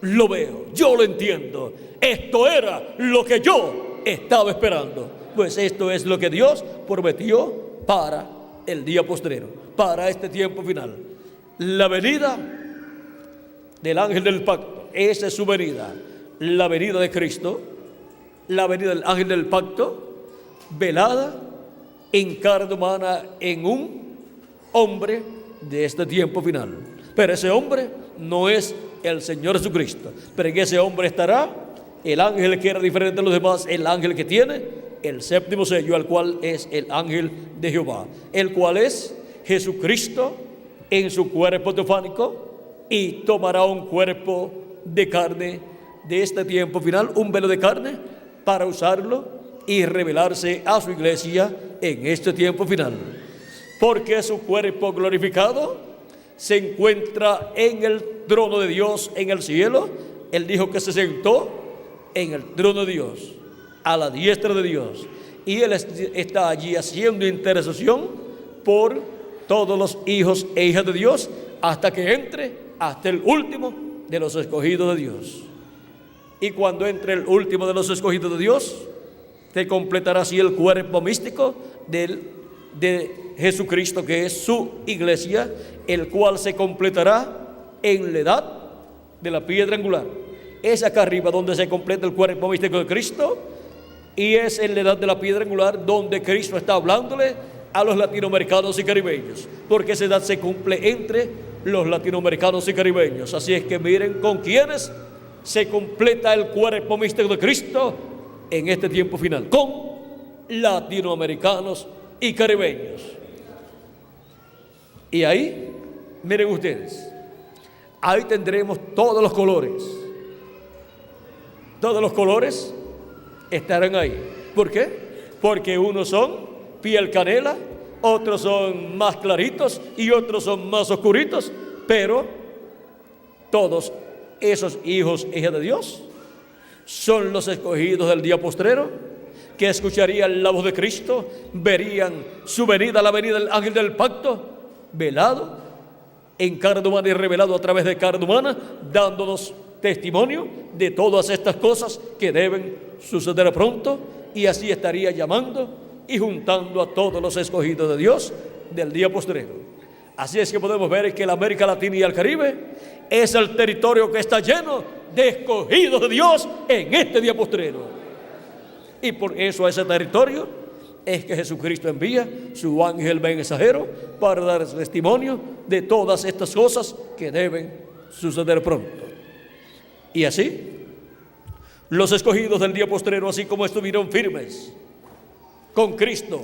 lo veo, yo lo entiendo, esto era lo que yo estaba esperando. Pues esto es lo que Dios prometió para el día postrero, para este tiempo final. La venida del ángel del pacto, esa es su venida. La venida de Cristo, la venida del ángel del pacto, velada en carne humana en un hombre de este tiempo final. Pero ese hombre no es el Señor Jesucristo, pero en ese hombre estará el ángel que era diferente de los demás, el ángel que tiene el séptimo sello, el cual es el ángel de Jehová, el cual es Jesucristo en su cuerpo teofánico, y tomará un cuerpo de carne de este tiempo final, un velo de carne para usarlo y revelarse a su iglesia en este tiempo final. Porque su cuerpo glorificado se encuentra en el trono de Dios en el cielo. Él dijo que se sentó en el trono de Dios, a la diestra de Dios. Y Él está allí haciendo intercesión por todos los hijos e hijas de Dios, hasta que entre hasta el último de los escogidos de Dios. Y cuando entre el último de los escogidos de Dios, se completará así el cuerpo místico de Jesucristo, que es su iglesia, el cual se completará en la edad de la piedra angular. Es acá arriba donde se completa el cuerpo místico de Cristo, y es en la edad de la piedra angular donde Cristo está hablándole a los latinoamericanos y caribeños, porque esa edad se cumple entre los latinoamericanos y caribeños. Así es que miren con quiénes se completa el cuerpo místico de Cristo en este tiempo final: con latinoamericanos y caribeños. Y ahí, miren ustedes, ahí tendremos todos los colores. Todos los colores estarán ahí. ¿Por qué? Porque unos son piel canela, otros son más claritos y otros son más oscuritos, pero todos esos hijos e hijas de Dios son los escogidos del día postrero, que escucharían la voz de Cristo, verían su venida, la venida del ángel del pacto, velado en carne humana y revelado a través de carne humana, dándonos testimonio de todas estas cosas que deben suceder pronto. Y así estaría llamando y juntando a todos los escogidos de Dios del día postrero. Así es que podemos ver que la América Latina y el Caribe es el territorio que está lleno de escogidos de Dios en este día postrero. Y por eso a ese territorio es que Jesucristo envía su ángel mensajero para dar testimonio de todas estas cosas que deben suceder pronto. Y así, los escogidos del día postrero, así como estuvieron firmes con Cristo,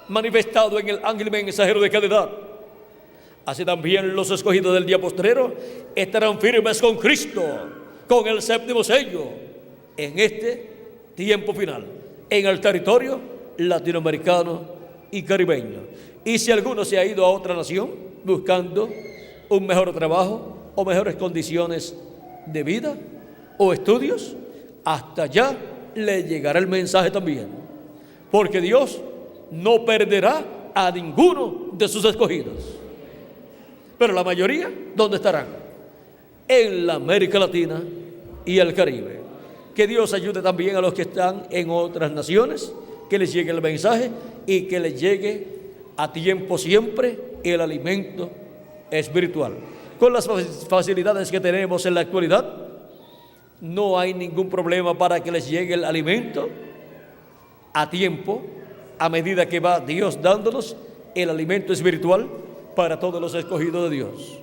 manifestado en el ángel mensajero de cada edad, así también los escogidos del día postrero estarán firmes con Cristo, con el séptimo sello, en este tiempo final, en el territorio latinoamericano y caribeño. Y si alguno se ha ido a otra nación buscando un mejor trabajo o mejores condiciones de vida o estudios, hasta allá le llegará el mensaje también, porque Dios no perderá a ninguno de sus escogidos. Pero la mayoría, ¿dónde estarán? En la América Latina y el Caribe. Que Dios ayude también a los que están en otras naciones, que les llegue el mensaje y que les llegue a tiempo siempre el alimento espiritual. Con las facilidades que tenemos en la actualidad, no hay ningún problema para que les llegue el alimento a tiempo, a medida que va Dios dándonos el alimento espiritual para todos los escogidos de Dios.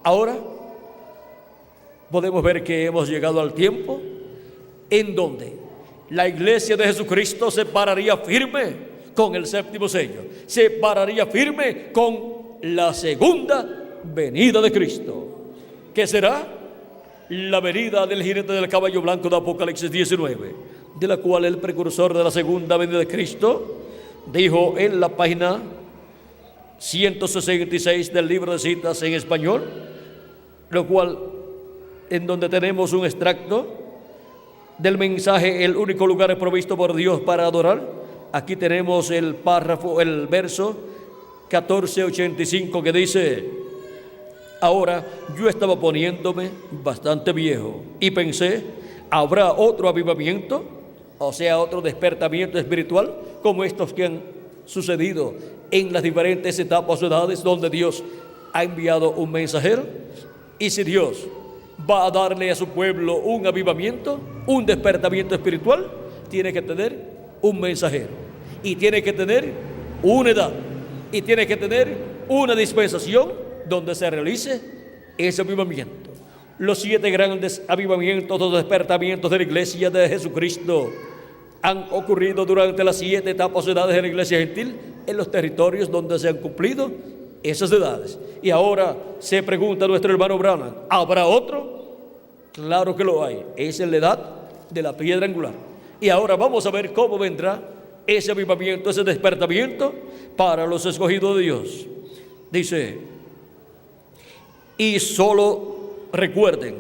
Ahora podemos ver que hemos llegado al tiempo en donde la iglesia de Jesucristo se pararía firme con el séptimo sello, se pararía firme con la segunda venida de Cristo, que será la venida del jinete del caballo blanco de Apocalipsis 19, de la cual el precursor de la segunda venida de Cristo dijo en la página 166 del libro de citas en español, lo cual, en donde tenemos un extracto del mensaje: el único lugar provisto por Dios para adorar. Aquí tenemos el párrafo, el verso 1485, que dice: ahora yo estaba poniéndome bastante viejo y pensé, ¿habrá otro avivamiento? O sea, otro despertamiento espiritual como estos que han sucedido en las diferentes etapas o edades donde Dios ha enviado un mensajero. Y si Dios va a darle a su pueblo un avivamiento, un despertamiento espiritual, tiene que tener un mensajero, y tiene que tener una edad, y tiene que tener una dispensación donde se realice ese avivamiento. Los 7 grandes avivamientos o despertamientos de la iglesia de Jesucristo han ocurrido durante las 7 etapas o edades de la iglesia gentil en los territorios donde se han cumplido esas edades. Y ahora se pregunta nuestro hermano Branham, ¿habrá otro? Claro que lo hay. Es en la edad de la piedra angular. Y ahora vamos a ver cómo vendrá ese avivamiento, ese despertamiento para los escogidos de Dios. Dice: y solo recuerden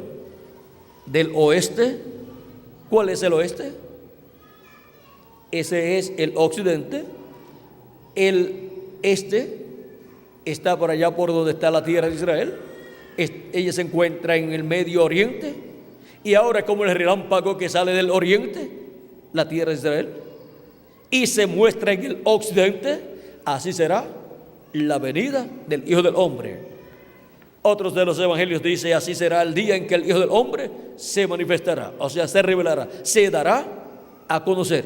del oeste. ¿Cuál es el oeste? Ese es el occidente. El este está por allá por donde está la tierra de Israel. Ella se encuentra en el Medio Oriente. Y ahora, como el relámpago que sale del oriente, la tierra de Israel, y se muestra en el occidente, así será la venida del Hijo del Hombre. Otros de los evangelios dicen: así será el día en que el Hijo del Hombre se manifestará, o sea, se revelará, se dará a conocer.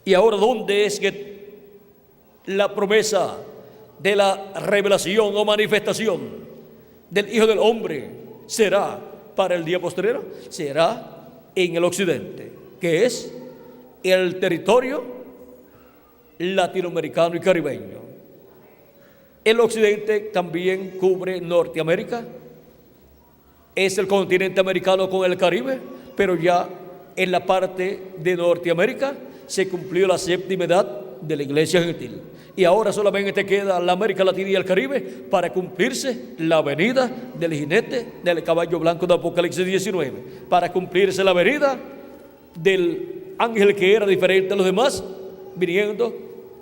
Y ahora, ¿dónde es que la promesa de la revelación o manifestación del Hijo del Hombre será para el día postrero? Será en el occidente, que es el territorio latinoamericano y caribeño. El occidente también cubre Norteamérica, es el continente americano con el Caribe, pero ya en la parte de Norteamérica se cumplió la séptima edad de la iglesia gentil. Y ahora solamente queda la América Latina y el Caribe para cumplirse la venida del jinete del caballo blanco de Apocalipsis 19, para cumplirse la venida del ángel que era diferente a los demás, viniendo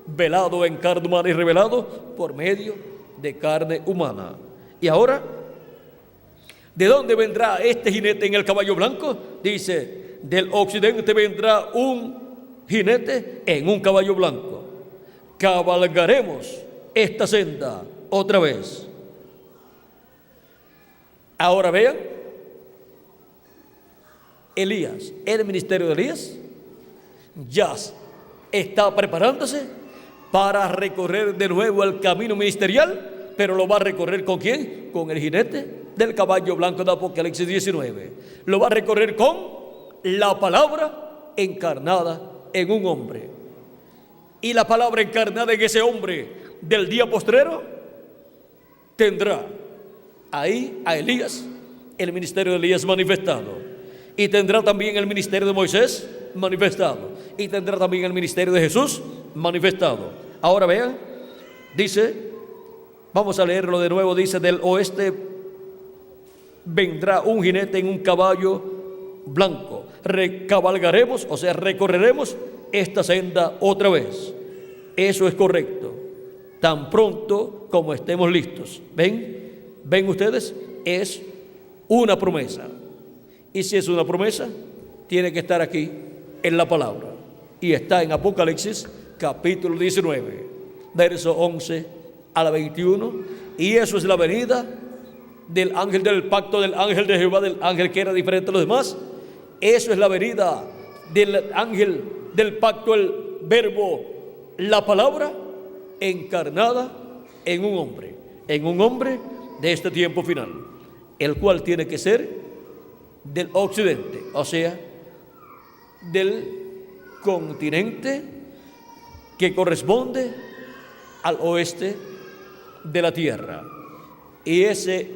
velado en carne humana y revelado por medio de carne humana. Y ahora, ¿de dónde vendrá este jinete en el caballo blanco? Dice: del occidente vendrá un jinete en un caballo blanco. Cabalgaremos esta senda otra vez. Ahora vean, Elías, el ministerio de Elías ya está preparándose para recorrer de nuevo el camino ministerial, pero lo va a recorrer ¿con quién? Con el jinete del caballo blanco de Apocalipsis 19. Lo va a recorrer con la palabra encarnada en un hombre. Y la palabra encarnada en ese hombre del día postrero tendrá ahí a Elías, el ministerio de Elías manifestado, y tendrá también el ministerio de Moisés manifestado, y tendrá también el ministerio de Jesús manifestado. Ahora vean, dice, vamos a leerlo de nuevo, dice: del oeste vendrá un jinete en un caballo blanco. Cabalgaremos, o sea, recorreremos esta senda otra vez. Eso es correcto, tan pronto como estemos listos. ¿Ven ustedes? Es una promesa. Y si es una promesa, tiene que estar aquí en la palabra. Y está en Apocalipsis capítulo 19, verso 11 a la 21. Y eso es la venida del ángel del pacto, del ángel de Jehová, del ángel que era diferente a los demás. Eso es la venida del ángel del pacto, el verbo, la palabra encarnada en un hombre de este tiempo final, el cual tiene que ser del occidente, o sea, del continente que corresponde al oeste de la tierra. Y ese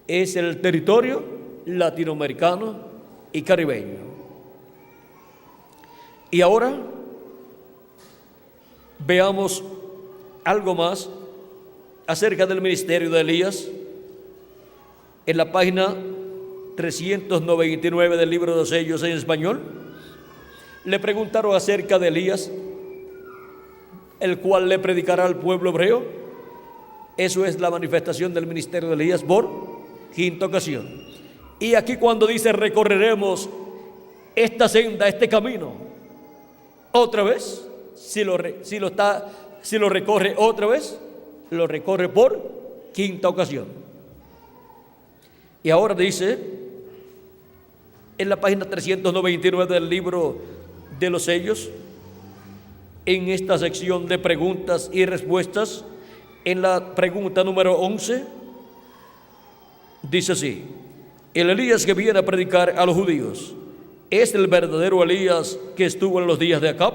es el territorio latinoamericano y caribeño. Y ahora veamos algo más acerca del ministerio de Elías. En la página 399 del libro de los sellos en español, le preguntaron acerca de Elías, el cual le predicará al pueblo hebreo. Eso es la manifestación del ministerio de Elías por quinta ocasión. Y aquí cuando dice recorreremos esta senda, este camino, otra vez, si lo recorre otra vez, lo recorre por quinta ocasión. Y ahora dice, en la página 399 del libro de los sellos, en esta sección de preguntas y respuestas, en la pregunta número 11, dice así: el Elías que viene a predicar a los judíos, ¿es el verdadero Elías que estuvo en los días de Acab,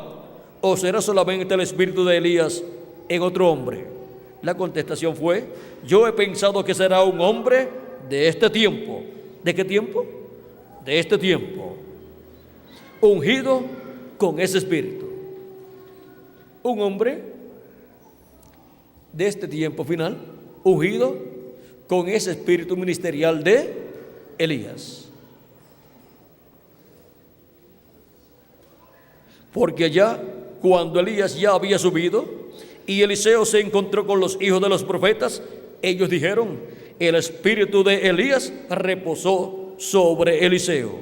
o será solamente el espíritu de Elías en otro hombre? La contestación fue: yo he pensado que será un hombre de este tiempo. ¿De qué tiempo? de este tiempo, ungido con ese espíritu. Un hombre de este tiempo final, ungido con ese espíritu ministerial de Elías. Porque allá, cuando Elías ya había subido y Eliseo se encontró con los hijos de los profetas, ellos dijeron: el espíritu de Elías reposó sobre Eliseo.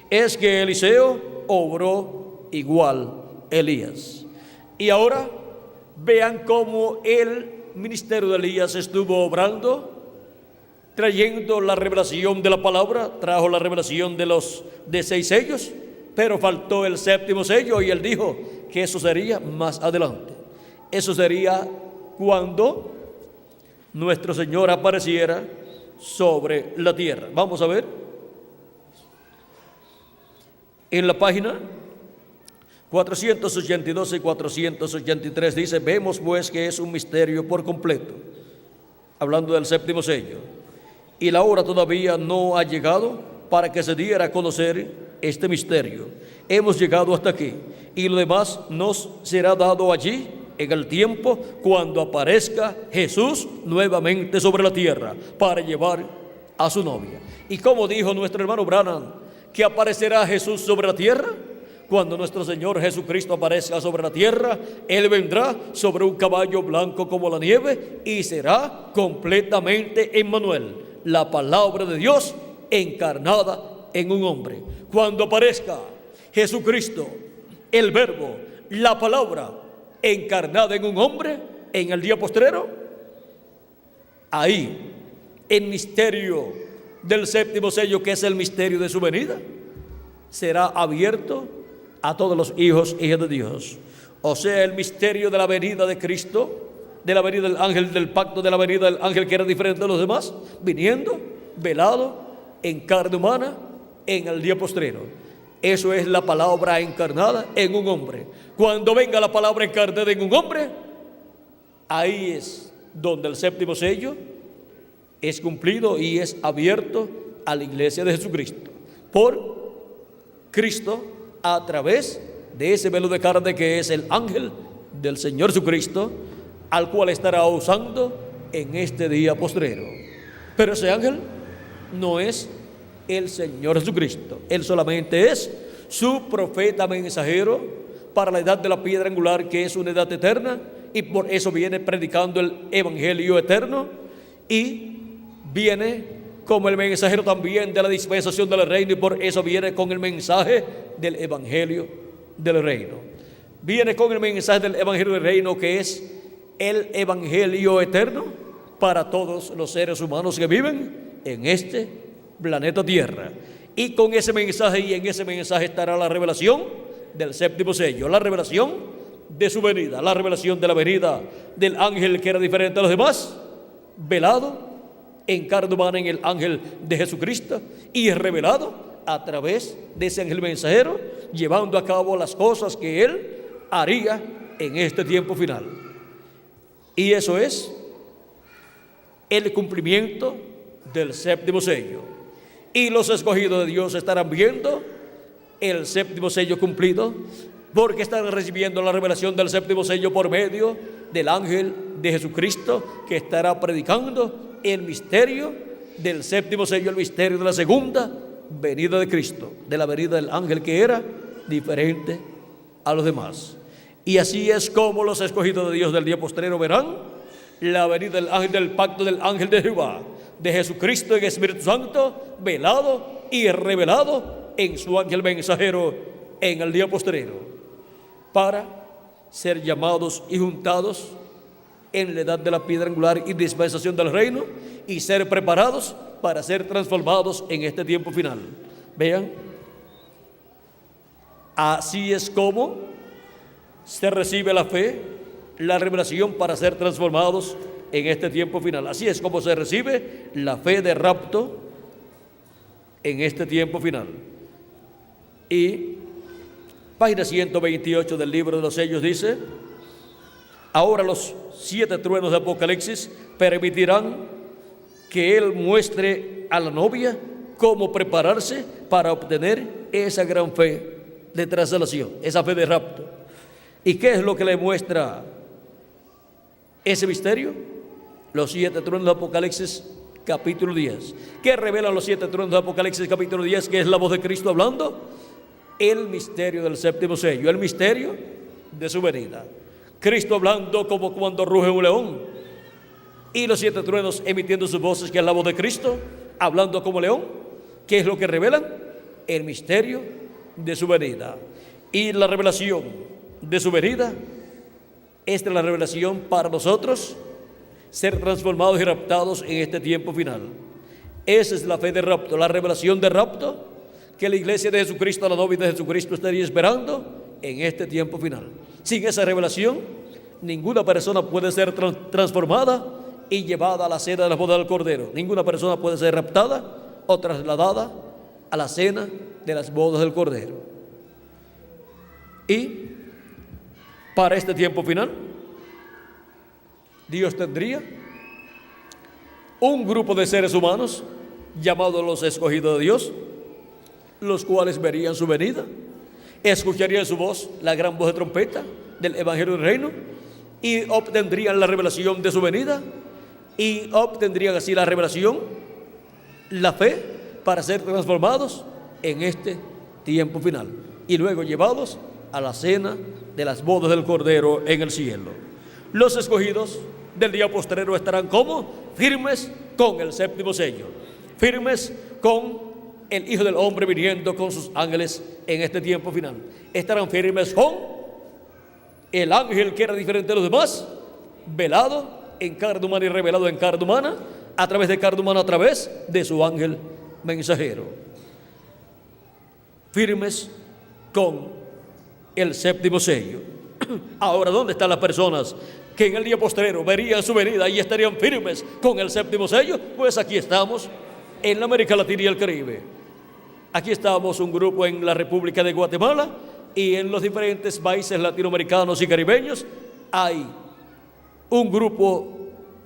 Es que Eliseo obró igual Elías. Y ahora vean cómo el ministerio de Elías estuvo obrando, trayendo la revelación de la palabra, trajo la revelación de 6 sellos, pero faltó el 7º sello, y él dijo que eso sería más adelante. Eso sería cuando nuestro Señor apareciera sobre la tierra. Vamos a ver en la página 482 y 483 dice: vemos pues que es un misterio por completo, hablando del 7º sello, y la hora todavía no ha llegado para que se diera a conocer este misterio. Hemos llegado hasta aquí, y lo demás nos será dado allí en el tiempo cuando aparezca Jesús nuevamente sobre la tierra para llevar a su novia. Y como dijo nuestro hermano Branham, que aparecerá Jesús sobre la tierra, cuando nuestro Señor Jesucristo aparezca sobre la tierra, Él vendrá sobre un caballo blanco como la nieve y será completamente Emmanuel, la palabra de Dios encarnada en un hombre. Cuando aparezca Jesucristo, el verbo, la palabra encarnada en un hombre en el día postrero, ahí el misterio del 7º sello, que es el misterio de su venida, será abierto a todos los hijos y hijas de Dios. O sea, el misterio de la venida de Cristo, de la venida del ángel del pacto, de la venida del ángel que era diferente de los demás, viniendo, velado, en carne humana, en el día postrero. Eso es la palabra encarnada en un hombre. Cuando venga la palabra encarnada en un hombre, ahí es donde el 7º sello es cumplido y es abierto a la iglesia de Jesucristo por Cristo, a través de ese velo de carne que es el ángel del Señor Jesucristo, al cual estará usando en este día postrero. Pero ese ángel no es el Señor Jesucristo. Él solamente es su profeta mensajero para la edad de la piedra angular, que es una edad eterna, y por eso viene predicando el evangelio eterno, y viene como el mensajero también de la dispensación del reino, y por eso viene con el mensaje del evangelio del reino. Viene con el mensaje del evangelio del reino, que es el evangelio eterno para todos los seres humanos que viven en este planeta Tierra. Y con ese mensaje, y en ese mensaje estará la revelación del 7º sello, la revelación de su venida, la revelación de la venida del ángel que era diferente a los demás, velado en carne humana en el ángel de Jesucristo, y revelado a través de ese ángel mensajero, llevando a cabo las cosas que él haría en este tiempo final. Y eso es el cumplimiento del 7º sello. Y los escogidos de Dios estarán viendo el 7º sello cumplido, porque están recibiendo la revelación del 7º sello por medio del ángel de Jesucristo, que estará predicando el misterio del 7º sello, el misterio de la segunda venida de Cristo, de la venida del ángel que era diferente a los demás. Y así es como los escogidos de Dios del día postrero verán la venida del ángel del pacto, del ángel de Jehová, de Jesucristo en Espíritu Santo, velado y revelado en su ángel mensajero en el día postrero, para ser llamados y juntados en la edad de la piedra angular y dispensación del reino, y ser preparados para ser transformados en este tiempo final. Vean, así es como se recibe la fe, la revelación para ser transformados en este tiempo final. Así es como se recibe la fe de rapto en este tiempo final. Y página 128 del libro de los sellos dice: ahora los 7 truenos de Apocalipsis permitirán que él muestre a la novia cómo prepararse para obtener esa gran fe de traslación, esa fe de rapto. ¿Y qué es lo que le muestra ese misterio? Los 7 truenos de Apocalipsis capítulo 10. ¿Qué revelan los 7 truenos de Apocalipsis capítulo 10? Que es la voz de Cristo hablando. El misterio del séptimo sello, el misterio de su venida. Cristo hablando como cuando ruge un león, y los 7 truenos emitiendo sus voces, que es la voz de Cristo hablando como león. ¿Qué es lo que revelan? El misterio de su venida. Y la revelación de su venida, esta es la revelación para nosotros, ser transformados y raptados en este tiempo final. Esa es la fe de rapto, la revelación de rapto que la iglesia de Jesucristo, la novia de Jesucristo, estaría esperando en este tiempo final. Sin esa revelación, ninguna persona puede ser transformada y llevada a la cena de la boda del Cordero. Ninguna persona puede ser raptada o trasladada a la cena de las bodas del Cordero. Y para este tiempo final, Dios tendría un grupo de seres humanos llamados los escogidos de Dios, los cuales verían su venida, escucharían su voz, la gran voz de trompeta del Evangelio del Reino, y obtendrían la revelación de su venida, y obtendrían así la revelación, la fe, para ser transformados en este tiempo final, y luego llevados a la cena de las bodas del Cordero en el cielo. Los escogidos del día postrero estarán como firmes con el séptimo sello, firmes con el Hijo del Hombre viniendo con sus ángeles en este tiempo final. Estarán firmes con el ángel que era diferente de los demás, velado en carne humana y revelado en carne humana, a través de carne humana, a través de su ángel mensajero. Firmes con el séptimo sello. Ahora, ¿dónde están las personas que en el día postrero verían su venida y estarían firmes con el séptimo sello? Pues aquí estamos, en la América Latina y el Caribe. Aquí estamos un grupo en la República de Guatemala, y en los diferentes países latinoamericanos y caribeños hay un grupo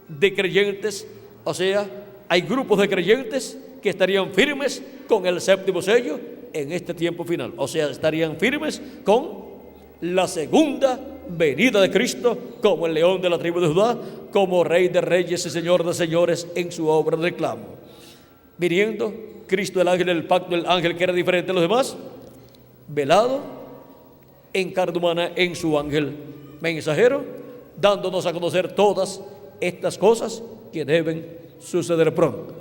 de creyentes, o sea, hay grupos de creyentes que estarían firmes con el séptimo sello en este tiempo final. O sea, estarían firmes con la segunda venida de Cristo, como el león de la tribu de Judá, como Rey de reyes y Señor de señores en su obra de reclamo. Viniendo Cristo, el ángel del pacto, el ángel que era diferente de los demás, velado en carne humana en su ángel mensajero, dándonos a conocer todas estas cosas que deben suceder pronto.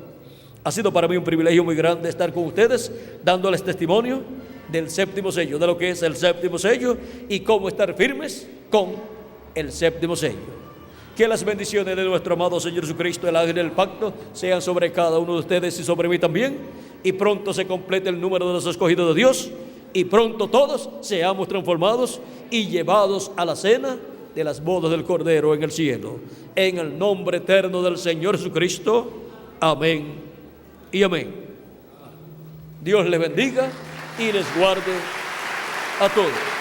Ha sido para mí un privilegio muy grande estar con ustedes, dándoles testimonio del séptimo sello, de lo que es el séptimo sello y cómo estar firmes con el séptimo sello. Que las bendiciones de nuestro amado Señor Jesucristo, el ángel del pacto, sean sobre cada uno de ustedes y sobre mí también, y pronto se complete el número de los escogidos de Dios, y pronto todos seamos transformados y llevados a la cena de las bodas del Cordero en el cielo. En el nombre eterno del Señor Jesucristo. Amén y amén. Dios les bendiga y les guarde a todos.